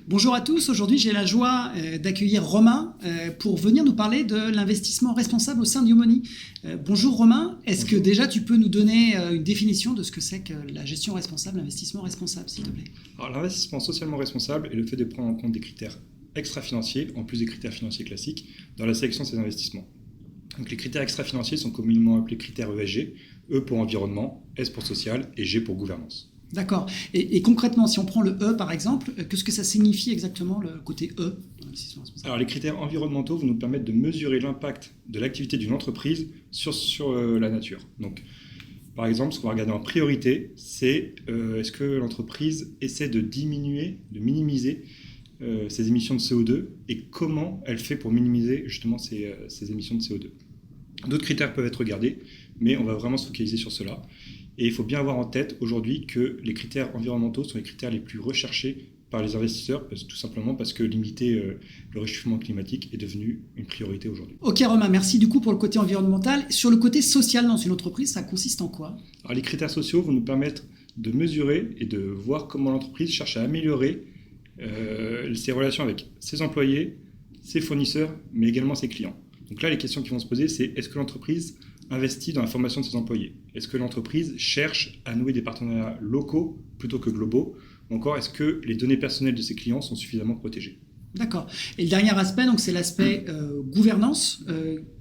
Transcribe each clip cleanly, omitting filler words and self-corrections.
Bonjour à tous, aujourd'hui j'ai la joie d'accueillir Romain pour venir nous parler de l'investissement responsable au sein d'Yomoni. Bonjour Romain, est-ce que déjà tu peux nous donner une définition de ce que c'est que la gestion responsable, l'investissement responsable s'il te plaît? Alors l'investissement socialement responsable est le fait de prendre en compte des critères extra-financiers, en plus des critères financiers classiques, dans la sélection de ces investissements. Donc les critères extra-financiers sont communément appelés critères ESG, E pour environnement, S pour social et G pour gouvernance. D'accord. Et concrètement, si on prend le E par exemple, qu'est-ce que ça signifie exactement le côté E dans l'investissement responsable? Alors les critères environnementaux vont nous permettre de mesurer l'impact de l'activité d'une entreprise sur la nature. Donc par exemple, ce qu'on va regarder en priorité, c'est est-ce que l'entreprise essaie de diminuer, de minimiser ses émissions de CO2 et comment elle fait pour minimiser justement ces émissions de CO2. D'autres critères peuvent être regardés, mais on va vraiment se focaliser sur cela. Et il faut bien avoir en tête aujourd'hui que les critères environnementaux sont les critères les plus recherchés par les investisseurs, tout simplement parce que limiter le réchauffement climatique est devenu une priorité aujourd'hui. Ok Romain, merci du coup pour le côté environnemental. Sur le côté social dans une entreprise, ça consiste en quoi? Alors, les critères sociaux vont nous permettre de mesurer et de voir comment l'entreprise cherche à améliorer ses relations avec ses employés, ses fournisseurs, mais également ses clients. Donc là, les questions qui vont se poser, c'est est-ce que l'entreprise investit dans la formation de ses employés? Est-ce que l'entreprise cherche à nouer des partenariats locaux plutôt que globaux? Ou encore, est-ce que les données personnelles de ses clients sont suffisamment protégées? D'accord. Et le dernier aspect, donc, c'est l'aspect gouvernance.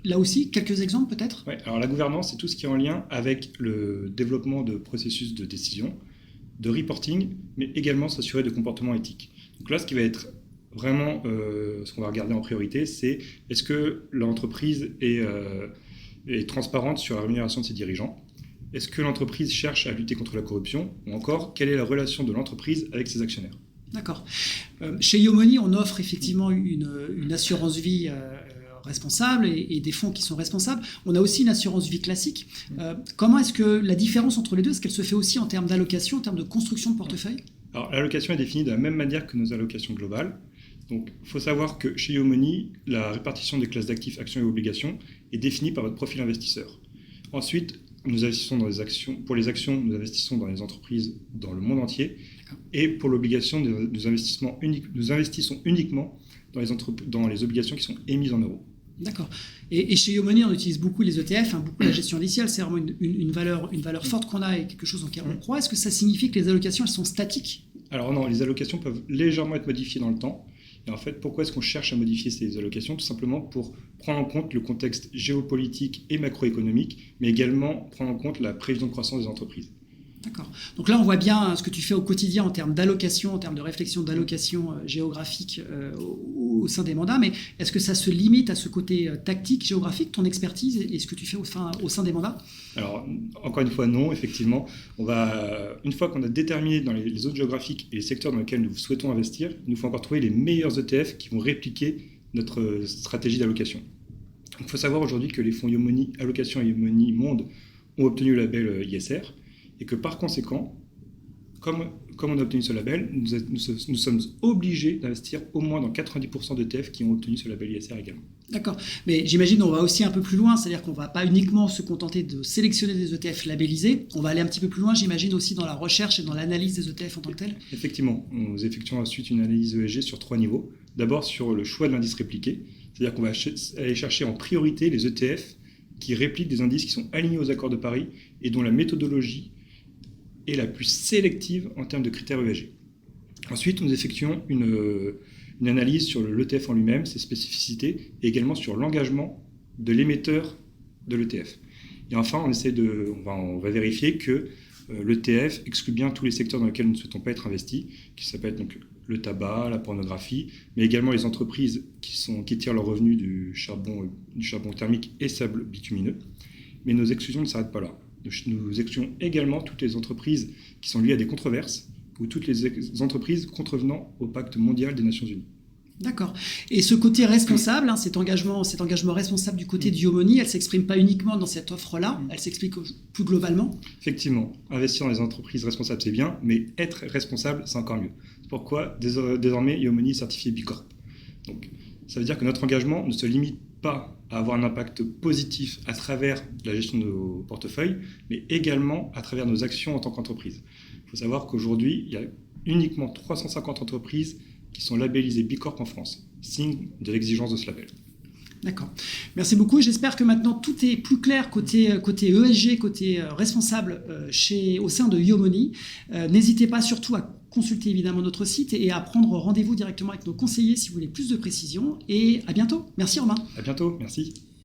Là aussi, quelques exemples peut-être? Oui, alors la gouvernance, c'est tout ce qui est en lien avec le développement de processus de décision, de reporting, mais également s'assurer de comportements éthiques. Donc là, ce qui va être vraiment ce qu'on va regarder en priorité, c'est est-ce que l'entreprise est transparente sur la rémunération de ses dirigeants? Est-ce que l'entreprise cherche à lutter contre la corruption? Ou encore, quelle est la relation de l'entreprise avec ses actionnaires? D'accord. Chez Yomoni, on offre effectivement une assurance vie responsable et des fonds qui sont responsables. On a aussi une assurance vie classique. Comment est-ce que la différence entre les deux, est-ce qu'elle se fait aussi en termes d'allocation, en termes de construction de portefeuille? Alors, l'allocation est définie de la même manière que nos allocations globales. Donc, il faut savoir que chez Yomoni, la répartition des classes d'actifs, actions et obligations est définie par votre profil investisseur. Ensuite, nous investissons dans les actions. Pour les actions, nous investissons dans les entreprises dans le monde entier. Et pour l'obligation, nous investissons uniquement dans les obligations qui sont émises en euros. D'accord. Et chez Yomoni, on utilise beaucoup les ETF, beaucoup la gestion indicielle. C'est vraiment une valeur forte qu'on a et quelque chose en laquelle on croit. Est-ce que ça signifie que les allocations, elles sont statiques? Alors non, les allocations peuvent légèrement être modifiées dans le temps. Et en fait, pourquoi est-ce qu'on cherche à modifier ces allocations? Tout simplement pour prendre en compte le contexte géopolitique et macroéconomique, mais également prendre en compte la prévision de croissance des entreprises. D'accord. Donc là, on voit bien ce que tu fais au quotidien en termes d'allocation, en termes de réflexion d'allocation géographique au sein des mandats, mais est-ce que ça se limite à ce côté tactique, géographique, ton expertise et ce que tu fais au sein des mandats? Alors, encore une fois, non, effectivement. Une fois qu'on a déterminé dans les zones géographiques et les secteurs dans lesquels nous souhaitons investir, il nous faut encore trouver les meilleurs ETF qui vont répliquer notre stratégie d'allocation. Il faut savoir aujourd'hui que les fonds Yomoni Allocation et Yomoni Monde ont obtenu le label ISR, et que par conséquent, comme on a obtenu ce label, nous sommes obligés d'investir au moins dans 90% d'ETF qui ont obtenu ce label ISR également. D'accord, mais j'imagine qu'on va aussi un peu plus loin, c'est-à-dire qu'on ne va pas uniquement se contenter de sélectionner des ETF labellisés, on va aller un petit peu plus loin, j'imagine aussi dans la recherche et dans l'analyse des ETF en tant que tel. Effectivement, nous effectuons ensuite une analyse ESG sur 3 niveaux. D'abord sur le choix de l'indice répliqué, c'est-à-dire qu'on va aller chercher en priorité les ETF qui répliquent des indices qui sont alignés aux accords de Paris et dont la méthodologie est la plus sélective en termes de critères ESG. Ensuite, nous effectuons une analyse sur l'ETF en lui-même, ses spécificités, et également sur l'engagement de l'émetteur de l'ETF. Et enfin, on va vérifier que l'ETF exclut bien tous les secteurs dans lesquels nous ne souhaitons pas être investis, qui s'appellent donc le tabac, la pornographie, mais également les entreprises qui tirent leurs revenus du charbon thermique et sable bitumineux. Mais nos exclusions ne s'arrêtent pas là. Nous excluons également toutes les entreprises qui sont liées à des controverses ou toutes les entreprises contrevenant au pacte mondial des Nations Unies. D'accord. Et ce côté responsable, cet engagement responsable du côté de Yomoni, elle ne s'exprime pas uniquement dans cette offre-là, elle s'explique plus globalement? Effectivement, investir dans les entreprises responsables, c'est bien, mais être responsable, c'est encore mieux. C'est pourquoi désormais Yomoni est certifié B Corp. Donc, ça veut dire que notre engagement ne se limite pas à avoir un impact positif à travers la gestion de nos portefeuilles, mais également à travers nos actions en tant qu'entreprise. Il faut savoir qu'aujourd'hui, il y a uniquement 350 entreprises qui sont labellisés Bicorp en France, signe de l'exigence de ce label. D'accord. Merci beaucoup. J'espère que maintenant tout est plus clair côté ESG, côté responsable au sein de Yomoni. N'hésitez pas surtout à consulter évidemment notre site et à prendre rendez-vous directement avec nos conseillers si vous voulez plus de précisions. Et à bientôt. Merci Romain. À bientôt. Merci.